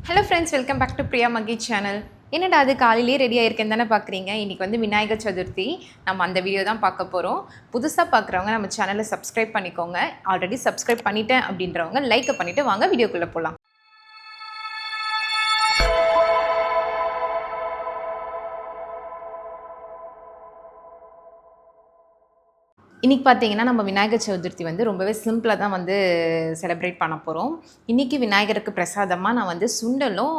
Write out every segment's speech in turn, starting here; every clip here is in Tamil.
Hello friends, welcome back to Priya Mahi channel. என்னடா அது காலையிலேயே ரெடி ஆகிருக்கேன்னு தானே பார்க்குறீங்க. இன்றைக்கி வந்து விநாயகர் சதுர்த்தி. நம்ம அந்த வீடியோ தான் பார்க்க போகிறோம். புதுசாக பார்க்குறவங்க நம்ம சேனலை சப்ஸ்கிரைப் பண்ணிக்கோங்க. ஆல்ரெடி சப்ஸ்கிரைப் பண்ணிட்டேன் அப்படின்றவங்க லைக்கை பண்ணிவிட்டு வாங்க வீடியோக்குள்ளே போகலாம். இன்றைக்கி பார்த்தீங்கன்னா நம்ம விநாயகர் சதுர்த்தி வந்து ரொம்பவே சிம்பிளாக தான் வந்து செலிப்ரேட் பண்ண போகிறோம். இன்றைக்கி விநாயகருக்கு பிரசாதமாக நான் வந்து சுண்டலும்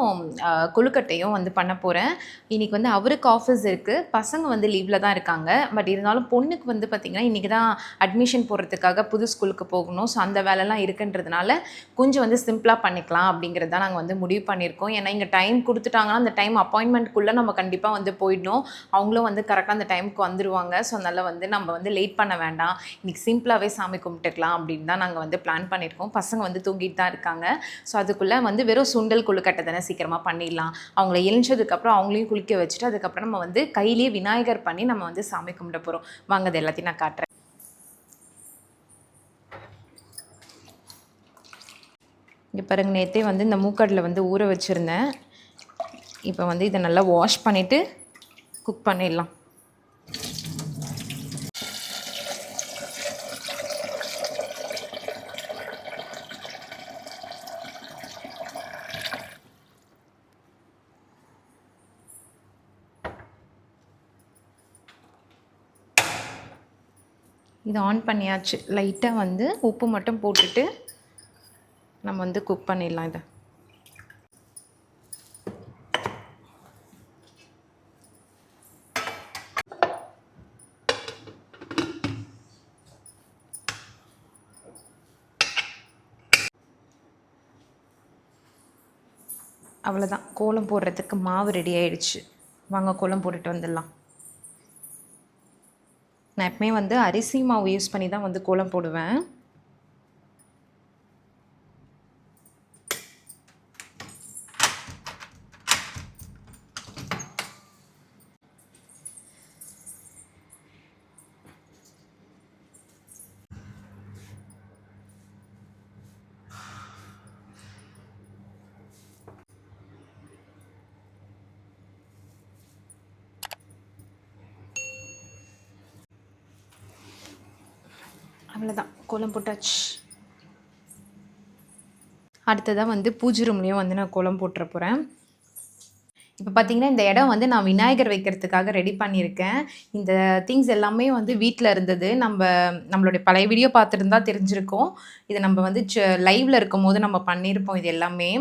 கொழுக்கட்டையும் வந்து பண்ண போகிறேன். இன்றைக்கி வந்து அவருக்கு ஆஃபீஸ் இருக்குது, பசங்க வந்து லீவில் தான் இருக்காங்க. பட் இருந்தாலும் பொண்ணுக்கு வந்து பார்த்திங்கன்னா இன்றைக்கி தான் அட்மிஷன் போடுறதுக்காக புது ஸ்கூலுக்கு போகணும். ஸோ அந்த வேலைலாம் இருக்குன்றதுனால கொஞ்சம் வந்து சிம்பிளாக பண்ணிக்கலாம் அப்படிங்கிறது தான் நாங்கள் வந்து முடிவு பண்ணியிருக்கோம். ஏன்னா இங்கே டைம் கொடுத்துட்டாங்கன்னா அந்த டைம் அப்பாயின்மெண்ட்குள்ளே நம்ம கண்டிப்பாக வந்து போயிடணும். அவங்களும் வந்து கரெக்டாக அந்த டைமுக்கு வந்துடுவாங்க. ஸோ அதனால் வந்து நம்ம வந்து லேட் பண்ண வேண்டாம், இன்றைக்கி சிம்பிளாகவே சாமி கும்பிட்டுக்கலாம் அப்படின்னு தான் நாங்கள் வந்து பிளான் பண்ணியிருக்கோம். பசங்க வந்து தூங்கிட்டு தான் இருக்காங்க. ஸோ அதுக்குள்ளே வந்து வெறும் சுண்டல் கொழுக்கட்டை தானே சீக்கிரமாக பண்ணிடலாம். அவங்கள எழுந்ததுக்கப்புறம் அவங்களையும் குளிக்க வச்சுட்டு அதுக்கப்புறம் நம்ம வந்து கையிலேயே விநாயகர் பண்ணி நம்ம வந்து சாமி கும்பிட போகிறோம். வாங்க அது எல்லாத்தையும் நான் காட்டுறேன். இங்கே பாருங்க, நேற்றே வந்து இந்த மூக்கடில் வந்து ஊற வச்சுருந்தேன். இப்போ வந்து இதை நல்லா வாஷ் பண்ணிவிட்டு குக் பண்ணிடலாம். இது ஆன் பண்ணியாச்சு. லைட்டாக வந்து உப்பு மட்டும் போட்டுட்டு நம்ம வந்து குக் பண்ணிடலாம். இதை அவ்வளோதான், கோலம் போடுறதுக்கு மாவு ரெடி ஆகிடுச்சு. வாங்க கோலம் போட்டுட்டு வந்துடலாம். நான் எப்பவுமே வந்து அரிசி மாவு யூஸ் பண்ணி தான் வந்து கோலம் போடுவேன். அவ்வளோதான், கோலம் போட்டாச்சு. அடுத்ததாக வந்து பூஜை ரூம்லேயும் வந்து நான் கோலம் போட்டுற போகிறேன். இப்போ பார்த்திங்கன்னா இந்த இடம் வந்து நான் விநாயகர் வைக்கிறதுக்காக ரெடி பண்ணியிருக்கேன். இந்த திங்ஸ் எல்லாமே வந்து வீட்டில் இருந்தது. நம்மளுடைய பழைய வீடியோ பார்த்துருந்தா தெரிஞ்சிருக்கோம். இதை நம்ம வந்து லைவில் இருக்கும் போது நம்ம பண்ணியிருப்போம் இது எல்லாமே.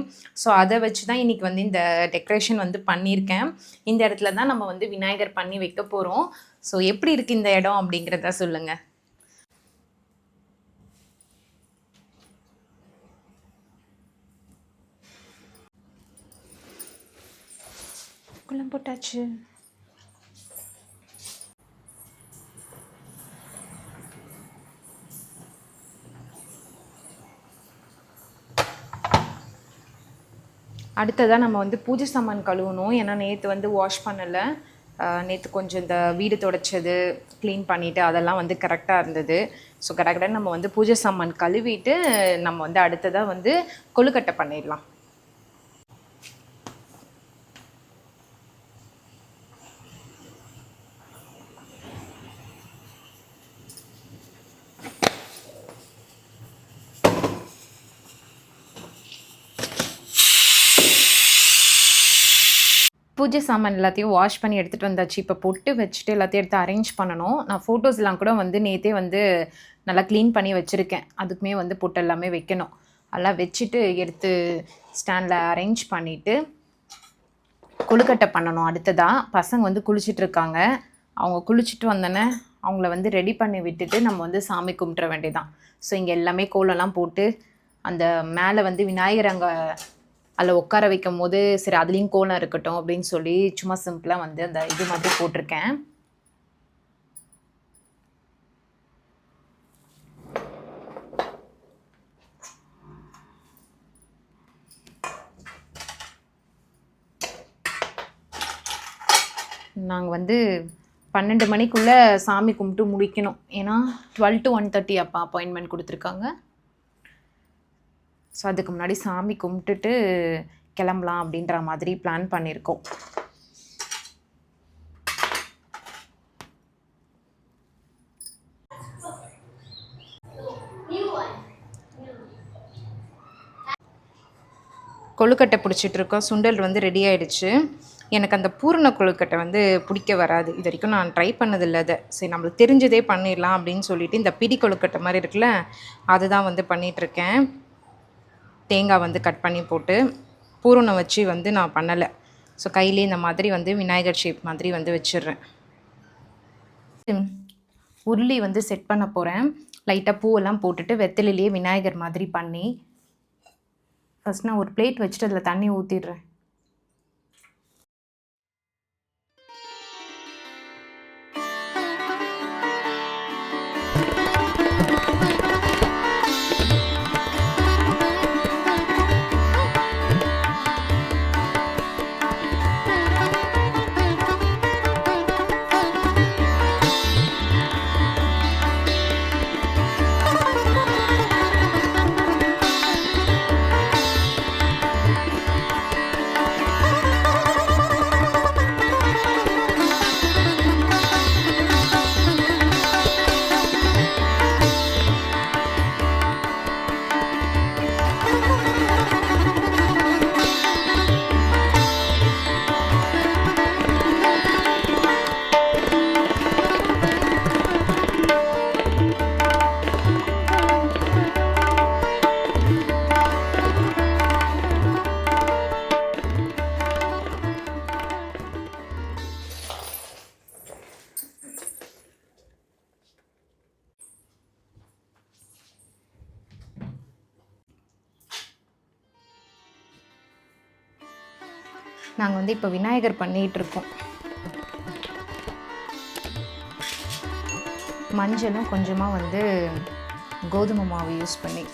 ஸோ அதை வச்சு தான் இன்றைக்கி வந்து இந்த டெக்கரேஷன் வந்து பண்ணியிருக்கேன். இந்த இடத்துல தான் நம்ம வந்து விநாயகர் பண்ணி வைக்க போகிறோம். ஸோ எப்படி இருக்குது இந்த இடம் அப்படிங்கிறத சொல்லுங்கள். கோலம் போட்டாச்சு. அடுத்ததாக நம்ம வந்து பூஜை சாமான் கழுவணும். ஏன்னா நேற்று வந்து வாஷ் பண்ணலை. நேற்று கொஞ்சம் இந்த வீடு துடைச்சது க்ளீன் பண்ணிவிட்டு அதெல்லாம் வந்து கரெக்டாக இருந்தது. ஸோ கரெக்டாக நம்ம வந்து பூஜை சாமான் கழுவிட்டு நம்ம வந்து அடுத்ததாக வந்து கொழுக்கட்டை பண்ணிடலாம். பூஜை சாமான் எல்லாத்தையும் வாஷ் பண்ணி எடுத்துகிட்டு வந்தாச்சு. இப்போ பொட்டு வச்சுட்டு எல்லாத்தையும் எடுத்து அரேஞ்ச் பண்ணணும். நான் ஃபோட்டோஸ்லாம் கூட வந்து நேற்றே வந்து நல்லா க்ளீன் பண்ணி வச்சுருக்கேன். அதுக்குமே வந்து பொட்டு எல்லாமே வைக்கணும். அதெல்லாம் வச்சுட்டு எடுத்து ஸ்டாண்டில் அரேஞ்ச் பண்ணிவிட்டு கொழுக்கட்டை பண்ணணும். அடுத்ததாக பசங்க வந்து குளிச்சிட்ருக்காங்க. அவங்க குளிச்சுட்டு வந்தோன்னே அவங்கள வந்து ரெடி பண்ணி விட்டுட்டு நம்ம வந்து சாமி கும்பிட்ற வேண்டியதான். ஸோ இங்கே எல்லாமே கோலம்லாம் போட்டு அந்த மேலே வந்து விநாயகர் அங்கே அதில் உட்கார வைக்கும் போது சரி அதுலேயும் கோலம் இருக்கட்டும் அப்படின்னு சொல்லி சும்மா சிம்பிளாக வந்து அந்த இது மாதிரி போட்டிருக்கேன். நாங்கள் வந்து 12 மணிக்குள்ளே சாமி கும்பிட்டு முடிக்கணும். ஏன்னா 12 to 1:30 அப்போ அப்பாயின்மெண்ட் கொடுத்துருக்காங்க. ஸோ அதுக்கு முன்னாடி சாமி கும்பிட்டுட்டு கிளம்பலாம் அப்படின்ற மாதிரி பிளான் பண்ணியிருக்கோம். கொழுக்கட்டை பிடிச்சிட்ருக்கோம். சுண்டல் வந்து ரெடி ஆகிடுச்சு. எனக்கு அந்த பூரண கொழுக்கட்டை வந்து பிடிக்க வராது. இது வரைக்கும் நான் ட்ரை பண்ணதில்லை அதை. சரி நம்மளுக்கு தெரிஞ்சதே பண்ணிடலாம் அப்படின்னு சொல்லிவிட்டு இந்த பிடி கொழுக்கட்டை மாதிரி இருக்குல்ல, அதுதான் வந்து பண்ணிகிட்ருக்கேன். தேங்காய் வந்து கட் பண்ணி போட்டு பூரணம் வச்சு வந்து நான் பண்ணலை. ஸோ கையிலே இந்த மாதிரி வந்து விநாயகர் ஷேப் மாதிரி வந்து வச்சிடுறேன். உருளி வந்து செட் பண்ண போகிறேன். லைட்டாக பூவெல்லாம் போட்டுட்டு வெத்தலையிலேயே விநாயகர் மாதிரி பண்ணி ஃபஸ்ட் நான் ஒரு பிளேட் வச்சுட்டு அதில் தண்ணி ஊற்றிடுறேன். நாங்கள் வந்து இப்போ விநாயகர் பண்ணிகிட்ருக்கோம். மஞ்சளும் கொஞ்சமாக வந்து கோதுமை மாவு யூஸ் பண்ணி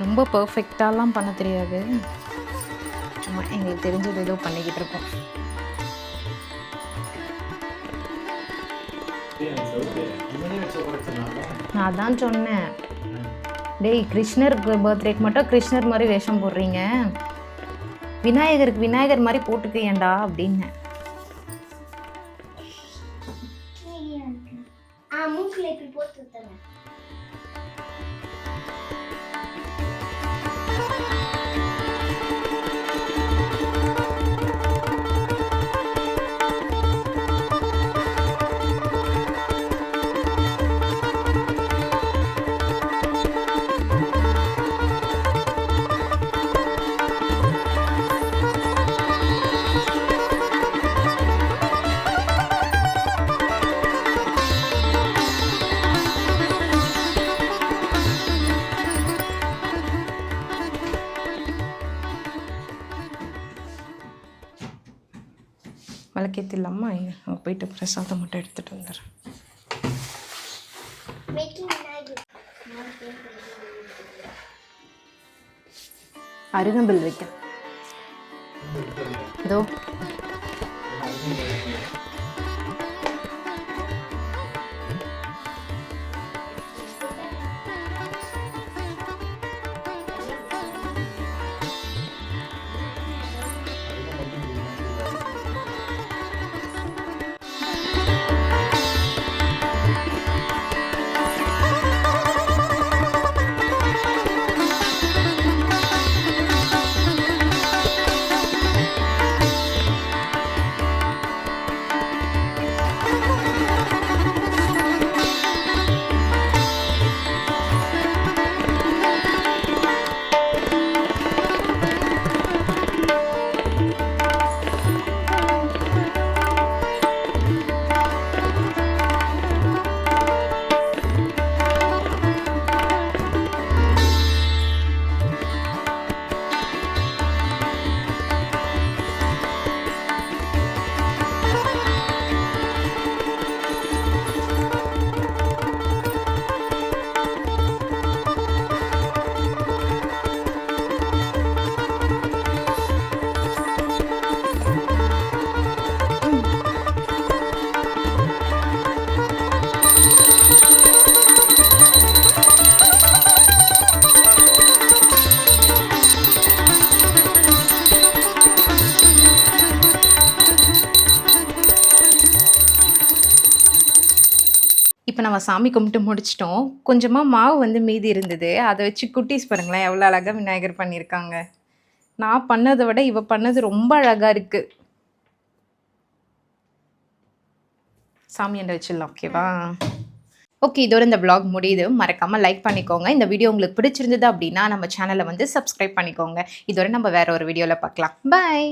ரொம்ப பர்ஃபெக்டாலாம் பண்ண தெரியாது. சும்மா எங்களுக்கு தெரிஞ்சது ஏதோ பண்ணிக்கிட்டு இருக்கோம். நான் அதான் சொன்னேன், டேய் கிருஷ்ணருக்கு பர்த்டேக்கு மட்டும் கிருஷ்ணர் மாதிரி வேஷம் போடுறீங்க, விநாயகருக்கு விநாயகர் மாதிரி போட்டுக்கேன்டா அப்படின்னு. விளக்கேற்றிடலாமா? அங்கே போயிட்டு பிரசாதம் மட்டும் எடுத்துகிட்டு வந்துடுறேன். அருகம்பில் வைக்க இதோ இப்போ நம்ம சாமி கும்பிட்டு முடிச்சிட்டோம். கொஞ்சமா மாவு வந்து மீதி இருந்தது. அத வச்சு குட்டீஸ் பாருங்களேன், எவ்வளோ அழகா விநாயகர் பண்ணியிருக்காங்க. நான் பண்ணத விட இவ பண்ணது ரொம்ப அழகா இருக்கு. சாமியாண்ட வச்சிடலாம், ஓகேவா? ஓகே, இதோட இந்த vlog முடியுது. மறக்காம லைக் பண்ணிக்கோங்க. இந்த வீடியோ உங்களுக்கு பிடிச்சிருந்தது அப்படின்னா, நம்ம சேனல வந்து சப்ஸ்கிரைப் பண்ணிக்கோங்க. இதோட நம்ம வேற ஒரு வீடியோல பார்க்கலாம். பாய்.